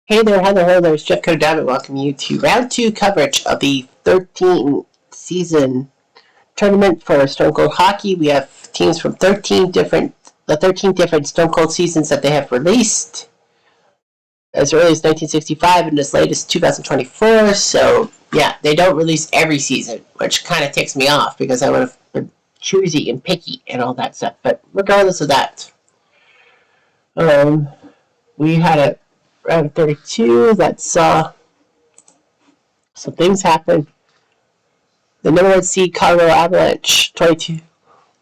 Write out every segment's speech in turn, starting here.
Hey there, hello, there's Jeff Codam, welcoming you to round 2 coverage of the 13th season tournament for Stone Cold Hockey. We have teams from 13 different Stone Cold seasons that they have released as early as 1965 and as late as 2024. So yeah, they don't release every season, which kind of ticks me off because I would have been choosy and picky and all that stuff. But regardless of that, we had a round 32 that saw some things happen. The number 1 seed Colorado Avalanche 22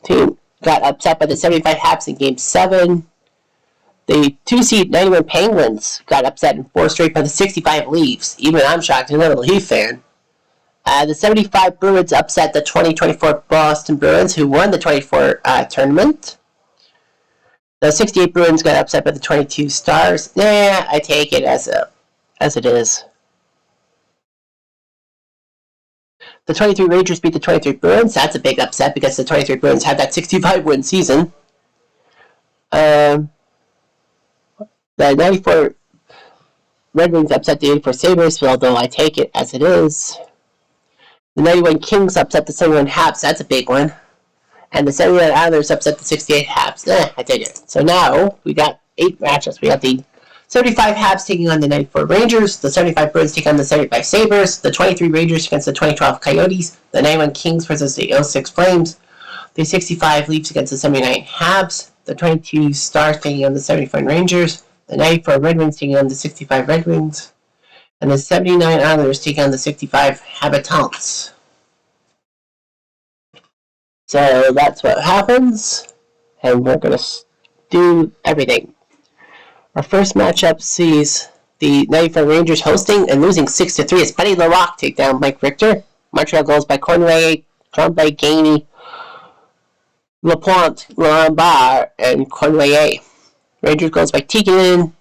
team got upset by the 75 Habs in Game 7. The 2 seed 91 Penguins got upset in 4 straight by the 65 Leafs. Even I'm shocked, I'm not a Leaf fan. The 75 Bruins upset the 2024 Boston Bruins, who won the 24 tournament. The 68 Bruins got upset by the 22 Stars. Nah, I take it as it is. The 23 Rangers beat the 23 Bruins. That's a big upset because the 23 Bruins had that 65-win season. The 94 Red Wings upset the 84 Sabres, although I take it as it is. The 91 Kings upset the 71 Habs. That's a big one. And the 79 Islanders upset the 68 Habs. I take it. So now we got 8 matchups. We got the 75 Habs taking on the 94 Rangers, the 75 Bruins taking on the 75 Sabres, the 23 Rangers against the 2012 Coyotes, the 91 Kings versus the 06 Flames, the 65 Leafs against the 79 Habs, the 22 Stars taking on the 75 Rangers, the 94 Red Wings taking on the 65 Red Wings, and the 79 Islanders taking on the 65 Habitants. So that's what happens, and we're going to do everything. Our first matchup sees the 95 Rangers hosting and losing 6-3 as Buddy LaRock take down Mike Richter. Montreal goals by Cornway, Trombley, Gainey, LaPlante, Lombard, and Cornway. Rangers goals by Tegan,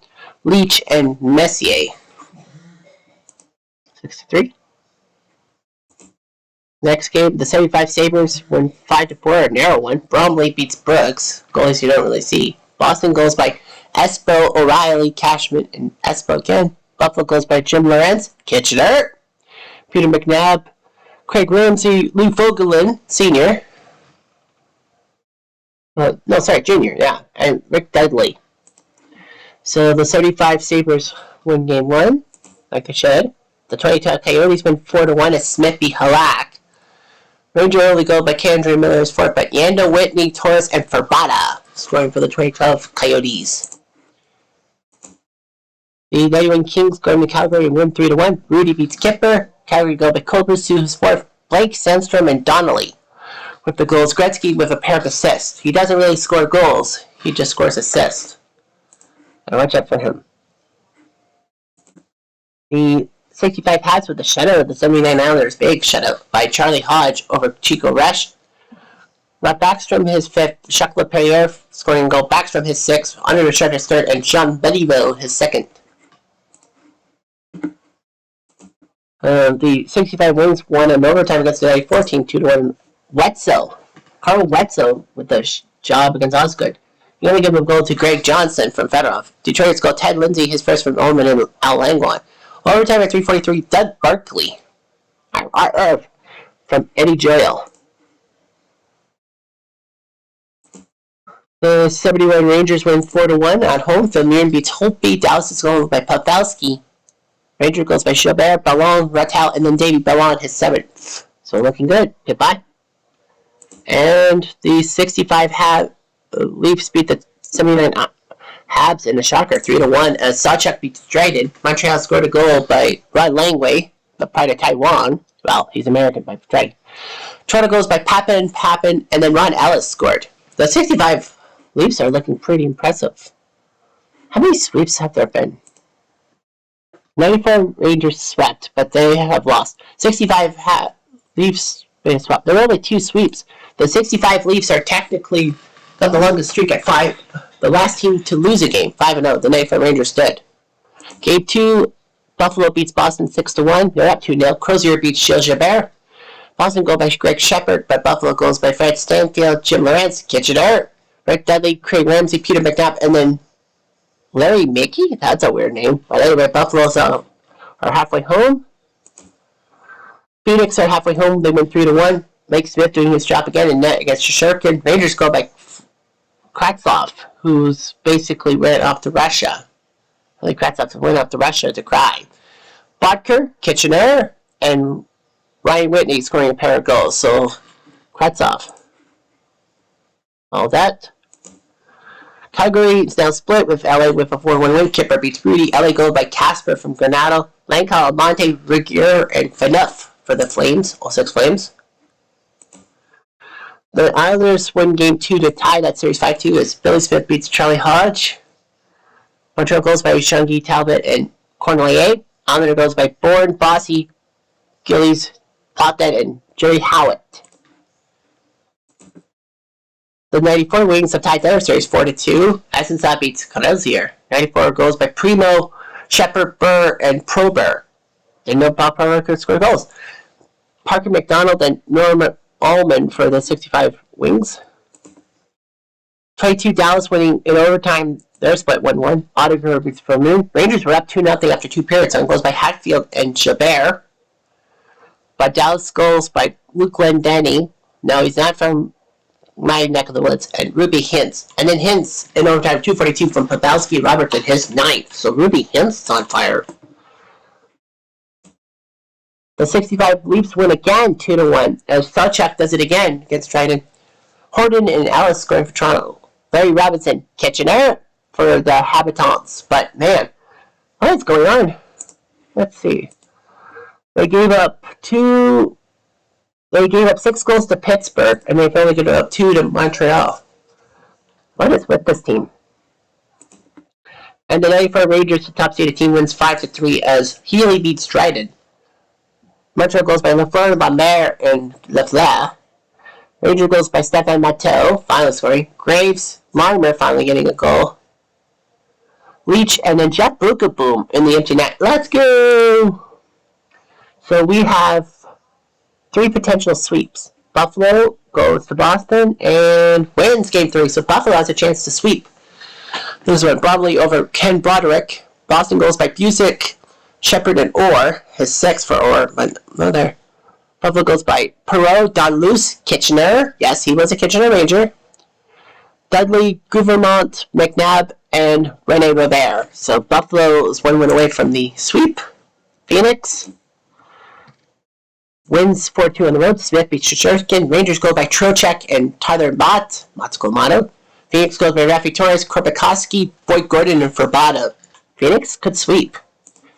Leach, and Messier. 6-3. Next game, the 75 Sabres win 5-4, a narrow one. Bromley beats Brooks, goalies you don't really see. Boston goals by Espo, O'Reilly, Cashman, and Espo again. Buffalo goals by Jim Lorentz, Kitchener, Peter McNabb, Craig Ramsey, Lou Fogelin, Sr. Jr., yeah, and Rick Dudley. So the 75 Sabres win Game 1, like I said. The 22 Coyotes win 4-1 as Smith beat Halak. Ranger early goal by Kendra Miller's Fort, but Yando, Whitney, Torres, and Ferbata scoring for the 2012 Coyotes. The 91 Kings going to Calgary and win 3-1. Rudy beats Kipper. Calgary go by Cobras, Sue's Fort, Blake, Sandstrom, and Donnelly. With the goals, Gretzky with a pair of assists. He doesn't really score goals. He just scores assists. And watch out for him. The 65 Habs with the shutout of the 79 Islanders. Big shutout by Charlie Hodge over Chico Resch. Rod Backstrom his 5th. Jacques Laperriere scoring a goal. Backstrom his 6th. Andre Richard his 3rd. And Jean Bediveau his 2nd. The 65 Wings won in overtime against the 94 team 2-1. Wetzel. Carl Wetzel with the job against Osgood. He only gave a goal to Greg Johnson from Fedorov. Detroit's goal Ted Lindsay, his first from Ullman and Al Langlois. Overtime at 3:43, Doug Barkley from Eddie Joyle. The 71 Rangers win 4-1 at home. Vermeeren beats Holtby. Dallas is goal by Pavelski. Ranger goals by Chabert, Ballon, Rattel, and then Davey Ballon his 7th. So looking good. Goodbye. And the 65 Leafs beat the 79 Habs in a shocker 3-1 as Sawchuk beats Dryden. Montreal scored a goal by Rod Langway, the pride of Taiwan. Well, he's American by Dryden. Toronto goals by Papin, and then Ron Ellis scored. The 65 Leafs are looking pretty impressive. How many sweeps have there been? 94 Rangers swept, but they have lost. 65 Leafs been swept. There are only 2 sweeps. The 65 Leafs are technically got the longest streak at 5. The last team to lose a game, 5-0. The 94 Rangers did. Game 2, Buffalo beats Boston 6-1. They're up 2-0. Crozier beats Gilles Gilbert. Boston goal by Greg Shepard, but Buffalo goals by Fred Stanfield, Jim Lorentz, Kitchener, Rick Dudley, Craig Ramsey, Peter McNabb, and then Larry Mickey? That's a weird name. But anyway, Buffalo's are halfway home. Phoenix are halfway home. They win 3-1. Mike Smith doing his job again in net against Shishkin. Rangers go by Kravtsov, who's basically ran off to Russia. Really, Kravtsov went off to Russia to cry. Bodker, Kitchener, and Ryan Whitney scoring a pair of goals. So, Kravtsov. All that. Calgary is now split with LA with a 4-1 win. Kipper beats Rudy. LA goal by Casper from Granado. Lankal, Monte, Rigueur, and Fanuff for the Flames. All 6 Flames. The Islanders win game 2 to tie that series 5-2 as Billy Smith beats Charlie Hodge. Montreal goals by Shungi, Talbot, and Cornelier. Islander goals by Bourne, Bossy, Gillies, Pothead, and Jerry Howitt. The 94 Wings have tied their series 4-2. Essensat beats Crozier. 94 goals by Primo, Shepard, Burr, and Prober. And no Bob Prober could score goals. Parker McDonald and Norman Allman for the 65 Wings. 22 Dallas winning in overtime. Their split 1-1. Ottawa beats Noon. Rangers were up 2-0 after 2 periods on goals by Hatfield and Chabert. But Dallas goals by Luke Glendenny. No, he's not from my neck of the woods. And Ruby Hintz. And then Hintz in overtime 2:42 from Pavelski Robertson, his 9th. So Ruby Hintz is on fire. The 65 Leafs win again 2-1 as Selchuk does it again against Trny. Horton and Ellis scoring for Toronto. Larry Robinson, Kitchener for the Habitants. But man, what is going on? Let's see. They gave up 6 goals to Pittsburgh, and they've only given up 2 to Montreal. What is with this team? And the 94 Rangers, the top seeded team, wins 5-3 as Healy beats Dryden. Montreal goals by Lafleur, Lambert, and Lafleur. Ranger goals by Stefan Matteau, finally scoring. Graves, Marmer finally getting a goal. Leach, and then Jeff Bukaboom in the empty net. Let's go! So we have 3 potential sweeps. Buffalo goes to Boston and wins game 3. So Buffalo has a chance to sweep. This one, Bromley over Ken Broderick. Boston goes by Busick, Shepard, and Orr. His 6 for Orr, but no there. Buffalo goes by Perot, Donluce, Kitchener. Yes, he was a Kitchener Ranger. Dudley, Gouvernement, McNabb, and Rene Robert. So Buffalo is 1 win away from the sweep. Phoenix wins 4-2 on the road. Smith beats Shishkin. Rangers go by Trocheck and Tyler Mott. Mott's goal motto. Phoenix goes by Rafi Torres, Kropikoski, Boyd Gordon, and Verbata. Phoenix could sweep.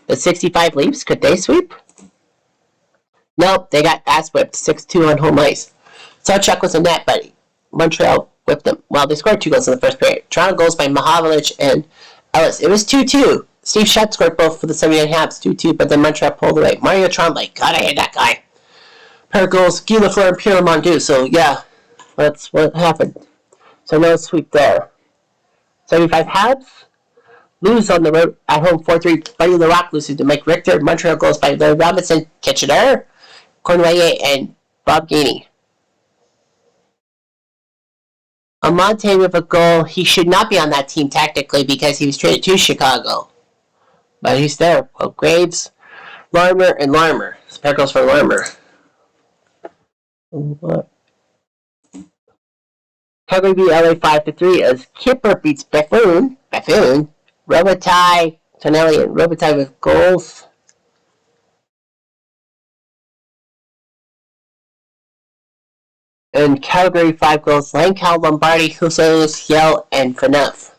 The 65 Leafs, could they sweep? Nope, they got ass whipped 6-2 on home ice. Selchuk was a net, but Montreal whipped them. Well, they scored 2 goals in the first period. Toronto goals by Mahavlich and Ellis. It was 2-2. Steve Shutt scored both for the 79 Habs, 2-2, but then Montreal pulled away. Mario Tremblay, God, I hate that guy. Pair of goals, Guy Lafleur and Pierre Mondu. So, yeah, that's what happened. So, no sweep there. 75 Habs lose on the road at home 4-3. Buddy LaRock loses to Mike Richter. Montreal goals by Larry Robinson, Kitchener, Cornelier, and Bob Gainey. Amonte with a goal. He should not be on that team technically because he was traded to Chicago. But he's there. Well, Graves, Larmer, and Larmer. This pair goes for Larmer. Calgary beat LA 5-3 as Kipper beats Buffoon, Robitaille, Tonelli, and Robitaille with goals. And Calgary 5 goals. Lankal, Lombardi, Husos, Yell, and Fanuff.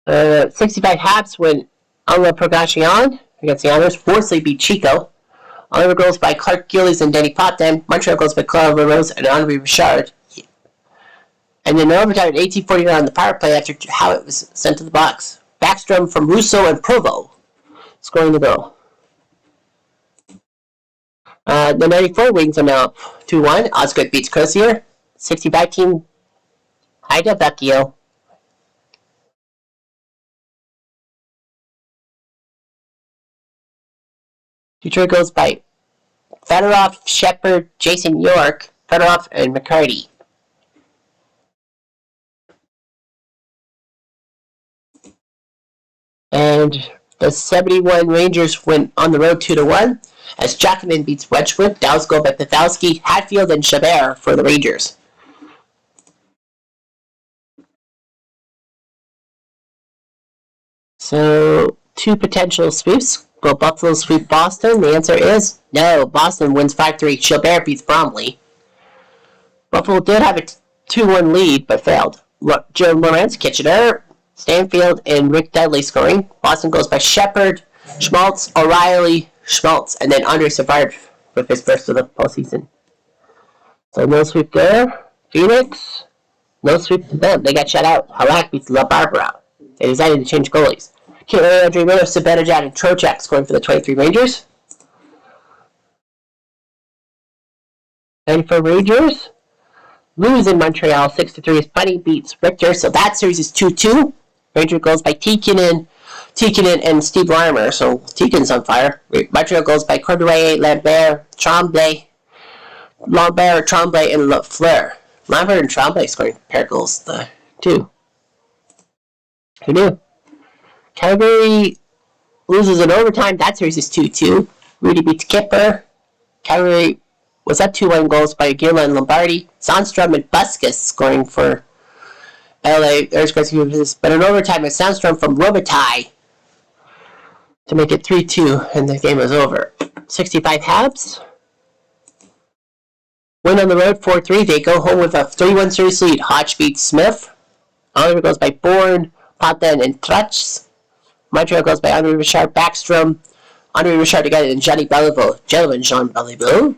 65 Habs win Anla Progation against the Honors. Worsley beat Chico. Oliver goals by Clark Gillies and Danny Potvin. Montreal goals by Claude LaRose and Henri Richard. And then overtime at 18:49 on the power play after Howitt was sent to the box. Backstrom from Russo and Provo scoring the goal. The 94 Wings are now 2-1. Osgood beats Crozier. 65 team Ida Vecchio. Detroit goes by Fedorov, Shepard, Jason York, Fedorov, and McCarty. And the 71 Rangers went on the road 2-1 as Jackman beats Wedgwood. Dallas go by Pathowski, Hatfield, and Chabert for the Rangers. So, 2 potential sweeps. Will Buffalo sweep Boston? The answer is no. Boston wins 5-3. Chabert beats Bromley. Buffalo did have a 2-1 lead, but failed. Joe Lawrence, Kitchener, Stanfield, and Rick Dudley scoring. Boston goes by Shepard, Schmaltz, O'Reilly, Schmaltz, and then Andre Savard with his first of the postseason. So no sweep there. Phoenix, no sweep to them. They got shut out. Halak beats La Barbara. They decided to change goalies. Andre Miller, Sabanajad, and Trocheck scoring for the 23 Rangers. And for Rangers, lose in Montreal 6-3 as Bunny beats Richter. So that series is 2-2. Ranger goes by Tikkanen and Steve Larmer. So Tikkanen's on fire. Montreal goes by Corduroy, Lambert, Tremblay, and Lafleur. Lambert and Tremblay scoring pair goals, the 2. Who knew? Calgary loses in overtime. That series is 2-2. Rudy beats Kipper. Calgary was up 2-1 goals by Aguila and Lombardi. Sandstrom and Busquets scoring for LA. There's Gretzky, but in overtime, it's Sandstrom from Robitaille to make it 3-2, and the game was over. 65 Habs win on the road 4-3. They go home with a 3-1 series lead. Hodge beats Smith. Oliver goes by Bourne, Potvin, and Trutz. Montreal goes by Andre Richard, Backstrom, Andre Richard together, and Johnny Beliveau. Gentleman Jean Beliveau.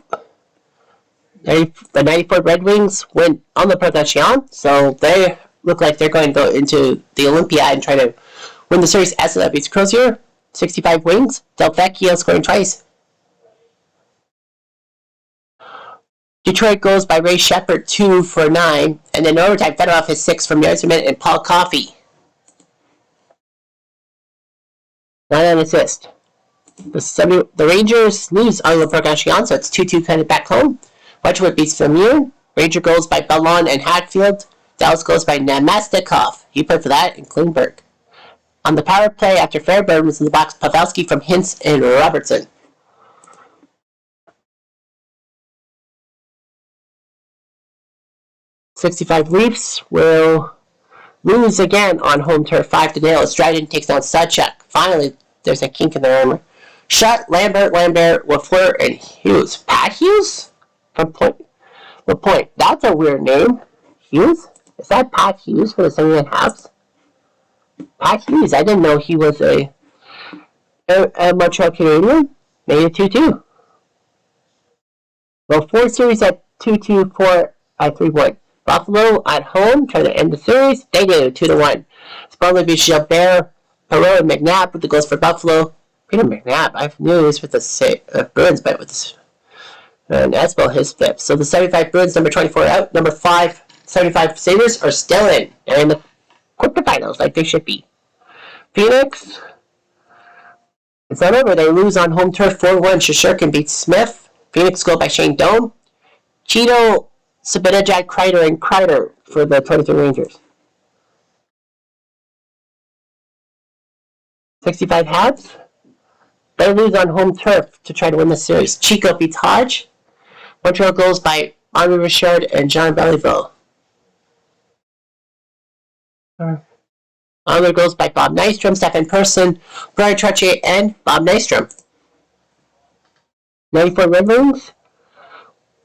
The 94 Red Wings went on the Protection, so they look like they're going to go into the Olympia and try to win the series. Esla beats Crozier. 65 Wings. Del Vecchio scoring twice. Detroit goes by Ray Shepard 2-9, and then overtime Fedorov is 6 from Yasserman and Paul Coffey. Not an assist. The Rangers lose on the Protection, so it's 2-2 kind of back home. Wedgwood beats Vermeer. Ranger goes by Ballon and Hatfield. Dallas goes by Namestnikov. He played for that in Klingberg. On the power play, after Fairburn was in the box, Pavelski from Hintz and Robertson. '65 Leafs will lose again on home turf 5-0 as Dryden takes down Sudchuk. Finally, there's a kink in their armor. Shutt, Lambert, Lafleur, and Hughes. Pat Hughes? From Point. That's a weird name. Hughes? Is that Pat Hughes for the 79 Habs? Pat Hughes. I didn't know he was a Montreal Canadian. Made it 2-2. Well, 4 series at 2-2, 4 at 3-1. Buffalo at home trying to end the series. They did it 2-1. Sparley beats Gilbert, Perot, and McNabb with the goals for Buffalo. Peter McNabb, I've knew he was with the Bruins, but with this. And Espo, his 5th. So the 75 Bruins, number 24 out. Number 5, 75 Sabres are still in. They're in the quarterfinals like they should be. Phoenix, it's not over. They lose on home turf 4-1. Shosherkin beats Smith. Phoenix go by Shane Doan. Cheeto, Sabanajad, Kreider, and Kreider for the 23 Rangers. 65 Habs. They lose on home turf to try to win the series. Chico beats Hodge. Montreal goes by Henri Richard and John Beliveau. Other goes by Bob Nystrom, Stefan Persson, Brian Trottier, and Bob Nystrom. 94 Red Wings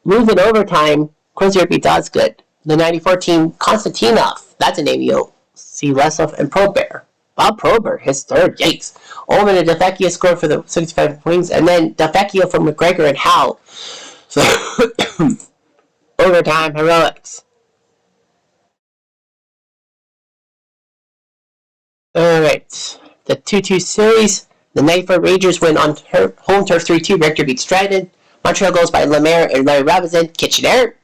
lose in overtime. Crozier beats Osgood. The 94 team, Konstantinov. That's a name you'll see less of. And Probert. Bob Probert, his 3rd. Yikes. Ullman and Defecchio scored for the 65 Wings. And then Defecchio from McGregor and Howe. So, overtime heroics. Alright. The 2-2 series. The 94 Rangers win on home turf 3-2. Richter beats Dryden. Montreal goes by Lemaire and Larry Robinson. Kitchener.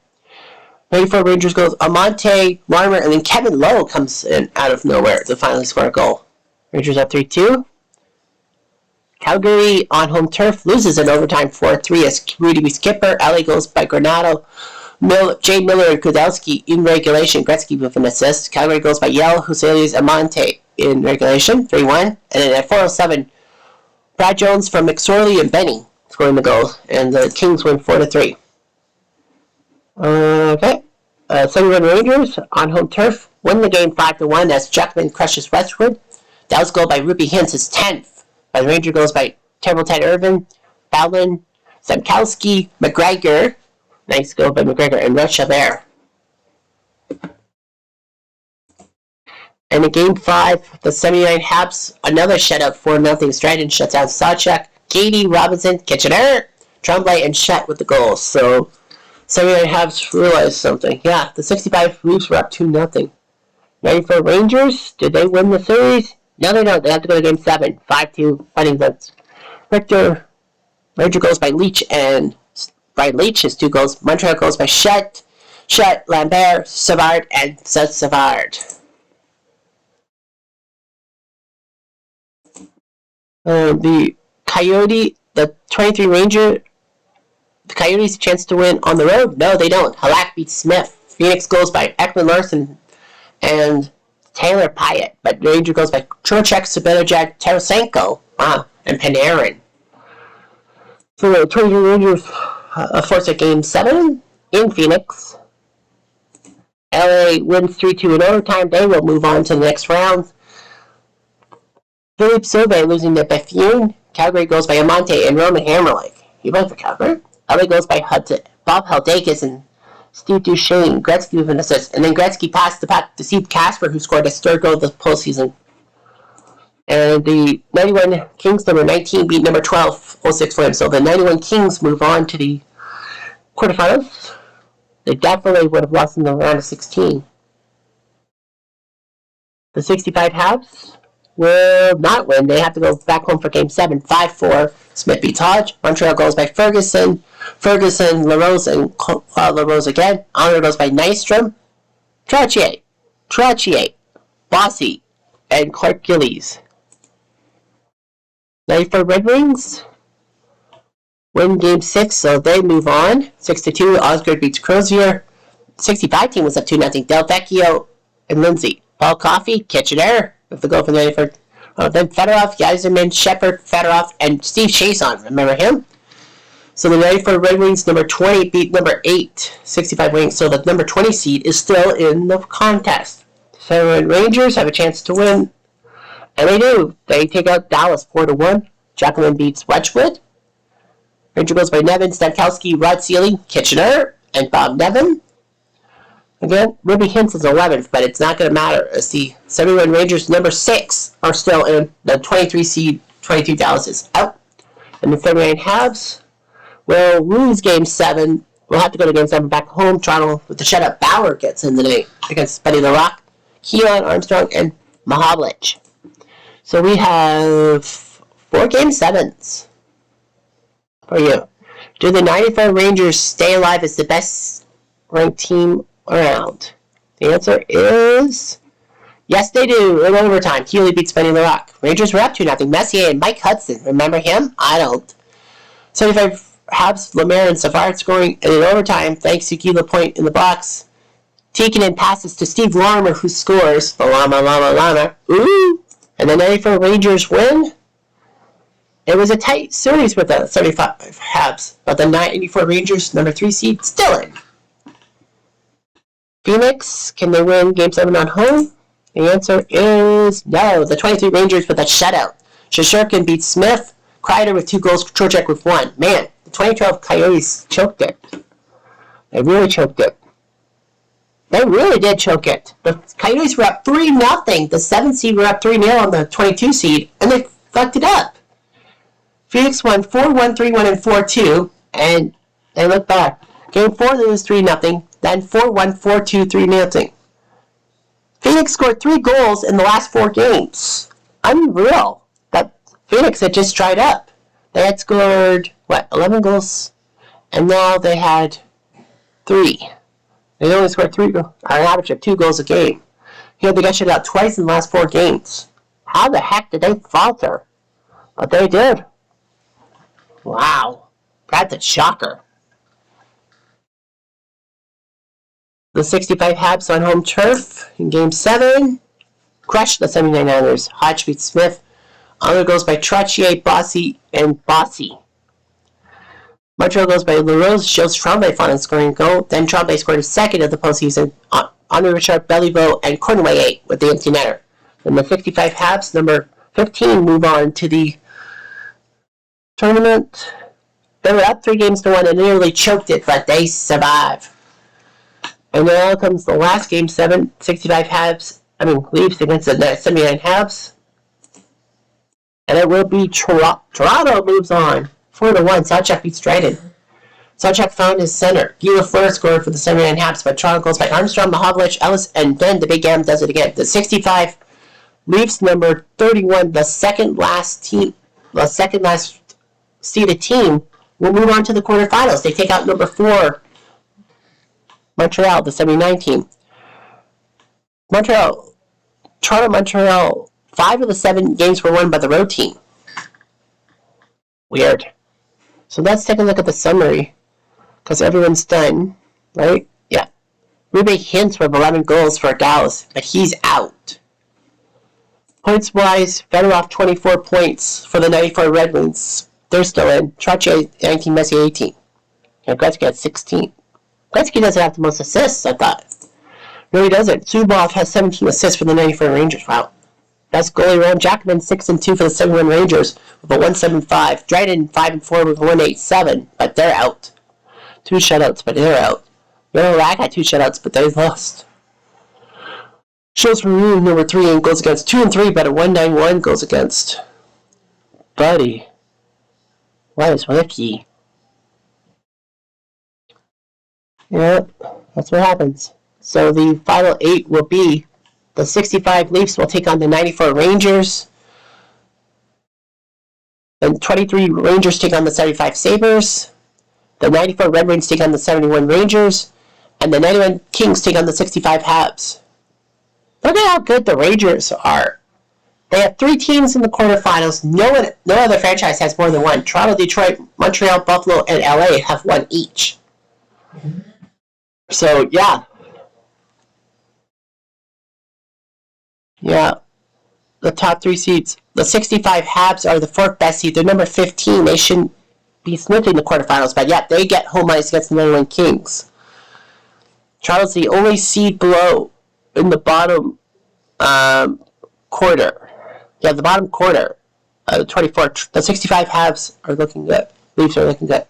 94 Rangers goes Amante, Larmer, and then Kevin Lowe comes in out of nowhere to finally score a goal. Rangers up 3-2. Calgary on home turf loses in overtime 4-3 as Rudy beats Kipper. LA goes by Granado, Jay Miller, and Kudelski in regulation. Gretzky with an assist. Calgary goes by Yell, Huselius, Amante. in regulation, 3-1. And then at 4:07, Brad Jones from McSorley and Benny scoring the goal, and the Kings win 4-3. Okay. 71 Rangers on home turf win the game 5-1 as Jackman crushes Westwood. That was a goal by Ruby Hintz, his 10th. By the Ranger goals by Terrible Ted Irvin, Bowlin, Zemkowski, McGregor. Nice goal by McGregor and Rush Chabert. And in game 5, the 79 Habs, another shutout 4-0. Stratton shuts out Sawchuk, Katie, Robinson, Kitchener, Tremblay, and Shutt with the goals. So 79 Habs realized something. Yeah, the 65 Leafs were up 2-0. 94 Rangers, did they win the series? No, they don't. They have to go to game 7. 5-2 fighting the Richter. Ranger goals by Leach and Brian Leach, his 2 goals. Montreal goals by Shutt, Lambert, Savard, and Savard. The Coyote, the 23 Ranger, the Coyotes' chance to win on the road? No, they don't. Halak beats Smith. Phoenix goals by Ekman Larson and Taylor Pyatt. But the Ranger goes by Trocheck, Sabinajad, Tarasenko, and Panarin. So the 23 Rangers force at game 7 in Phoenix. LA wins 3-2 in overtime. They will move on to the next round. Philippe Sauvé losing to Bethune. Calgary goes by Amante and Roman Hammerlake. He went for Calgary. LA goes by Bob Haldakis and Steve Duchesne. Gretzky with an assist. And then Gretzky passed the puck to Steve Casper, who scored his 3rd goal of the postseason. And the 91 Kings, number 19, beat number 12, 06 Flames. So the 91 Kings move on to the quarterfinals. They definitely would have lost in the round of 16. The 65 Habs will not win. They have to go back home for game 7, 5-4. Smith beats Hodge. Montreal goes by Ferguson, LaRose, and LaRose again. Honor goes by Nystrom, Trottier, Bossy, and Clark Gillies. 94 Red Wings win game 6, so they move on. 6-2. Osgood beats Crozier. 65 team was up 2-0. Del Vecchio and Lindsay. Paul Coffey, Kitchener with the goal for the 94. Then Fedorov, Yzerman, Shepard, Fedorov, and Steve Chason. Remember him? So the 94 Red Wings, number 20, beat number 8, 65 Wings. So the number 20 seed is still in the contest. So the Rangers have a chance to win. And they do. They take out Dallas 4-1. Jacqueline beats Wedgwood. Ranger goes by Nevin, Stankowski, Rod Seeley, Kitchener, and Bob Nevin. Again, Ruby Hintz is 11th, but it's not going to matter as the 71 Rangers, number 6, are still in. The 23 seed, 22 Dallas is out. And the 39 Habs will lose game 7. We'll have to go to game 7 back home. Toronto with the shutout. Bauer gets in the night against Buddy the Rock, Keon Armstrong, and Mahavlich. So we have 4 game 7s for you. Do the 95 Rangers stay alive as the best ranked team around? The answer is yes, they do. In overtime, Healy beats Benny LaRock. Rangers were up 2-0. Messier and Mike Hudson. Remember him? I don't. 75 Habs, Lemaire, and Savard scoring. And in overtime, thanks to Guy Lapointe in the box, Tikkanen passes to Steve Larmer, who scores. The Lama. Ooh! And the 94 Rangers win. It was a tight series with the 75 Habs, but the 94 Rangers, number 3 seed, still in. Phoenix, can they win game 7 on home? The answer is no. The 23 Rangers with a shutout. Shosturkin beats Smith. Kreider with 2 goals. Trocheck with 1. Man, the 2012 Coyotes choked it. They really choked it. They really did choke it. The Coyotes were up 3-0. The 7 seed were up 3-0 on the 22 seed, and they fucked it up. Phoenix won 4-1, 3-1, and 4-2, and they look back. Game 4, they lose 3-0, then 4-1, 4-2, 3-0. Phoenix scored 3 goals in the last 4 games. Unreal. That Phoenix had just dried up. They had scored, 11 goals? And now they had 3. They only scored 3 goals, an average of 2 goals a game. Here they got shut out twice in the last 4 games. How the heck did they falter? But they did. Wow. That's a shocker. The 65 Habs on home turf in game 7. crushed the 79ers. Hodge beat Smith. Other goals by Trny, Bossy, and Bossy. Montreal goes by LaRose, shows Trny final scoring goal. Then Trny scored his second of the postseason. Henri Richard, Beliveau, and Cornway with the empty netter. Then the 65 Habs, number 15, move on to the tournament. They were up 3-1 and nearly choked it, but they survive. And now comes the last game, 65 Leafs against the 79 Habs. And it will be Toronto moves on. 4-1, Sawchuk beats Dryden. Sawchuk found his center. Guy Lafleur scored for the 79 Habs, but Toronto goes by Armstrong, Mahovlich, Ellis, and then the Big M does it again. The 65 Leafs, number 31, the second last seeded team, will move on to the quarterfinals. They take out number 4, Montreal, the 79 team. Toronto, Montreal, 5 of the 7 games were won by the road team. Weird. So let's take a look at the summary, because everyone's done, right? Yeah. Rube Hintz with 11 goals for Dallas, but he's out. Points-wise, Fedorov 24 points for the 94 Red Wings. They're still in. Trottier 19, Messier 18. And Gretzky had 16. Gretzky doesn't have the most assists, I thought. No, he doesn't. Zubov has 17 assists for the 94 Rangers. Wow. That's goalie Ram Jackman, 6-2 for the 71 Rangers with a 1.75. Dryden 5-4 with a 1.87, but they're out. 2 shutouts, but they're out. Rack had 2 shutouts, but they lost. Shows for Rue, number 3 in goals against. 2-3, but a 1.91 goals against. Buddy. What is with ye? Yep, that's what happens. So the final 8 will be the 65 Leafs will take on the 94 Rangers. The 23 Rangers take on the 75 Sabres. The 94 Red Wings take on the 71 Rangers. And the 91 Kings take on the 65 Habs. Look at how good the Rangers are. They have 3 teams in the quarterfinals. No other franchise has more than one. Toronto, Detroit, Montreal, Buffalo, and LA have 1 each. So, yeah. Yeah. The top 3 seeds. The 65 Habs are the 4th best seed. They're number 15. They shouldn't be sniffing the quarterfinals, but yeah, they get home ice against the 91 Kings. Toronto's the only seed below in the bottom quarter. Yeah, the bottom quarter. 24. The 65 Habs are looking good. Leafs are looking good.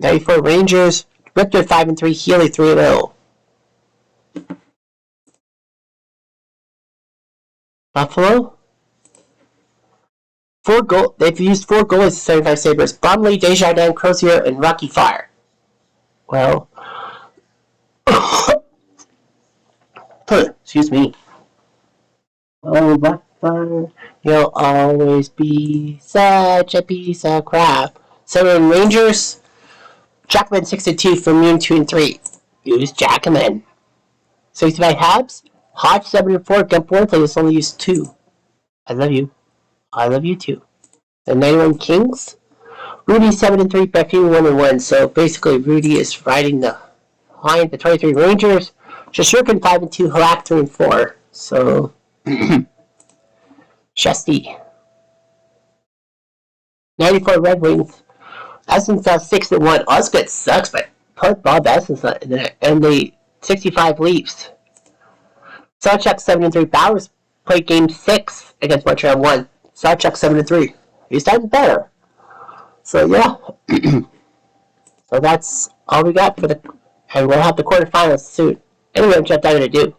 94 Rangers. Richter 5-3. Healy 3-0. Buffalo. They've used 4 goalies to 75 Sabres. Bromley, Desjardins, Crozier, and Rocky Fire. Well, excuse me. Oh, Rockfire, you'll always be such a piece of crap. 7 Rangers. Jackman 6-2 for Moon 2-3. Use Jackman. 65 Habs. Hodge 7-4. Gump has only used 2. I love you. I love you too. The 91 Kings. Rudy 7-3, Buffy 1-1. So basically, Rudy is riding behind the 23 Rangers. Shashurkin 5-2, Halak 3-4. So Shesty. 94 Red Wings. Essen-Fell 6-1. Osgood sucks, but put Bob Essen in there. And the 65 Leafs. Sawchuk 7-3. Bowers played game 6 against Montreal 1. Sawchuk 7-3. He's done better. So yeah. So that's all we got for and we'll have the quarterfinals soon. Anyway, what I'm going to do.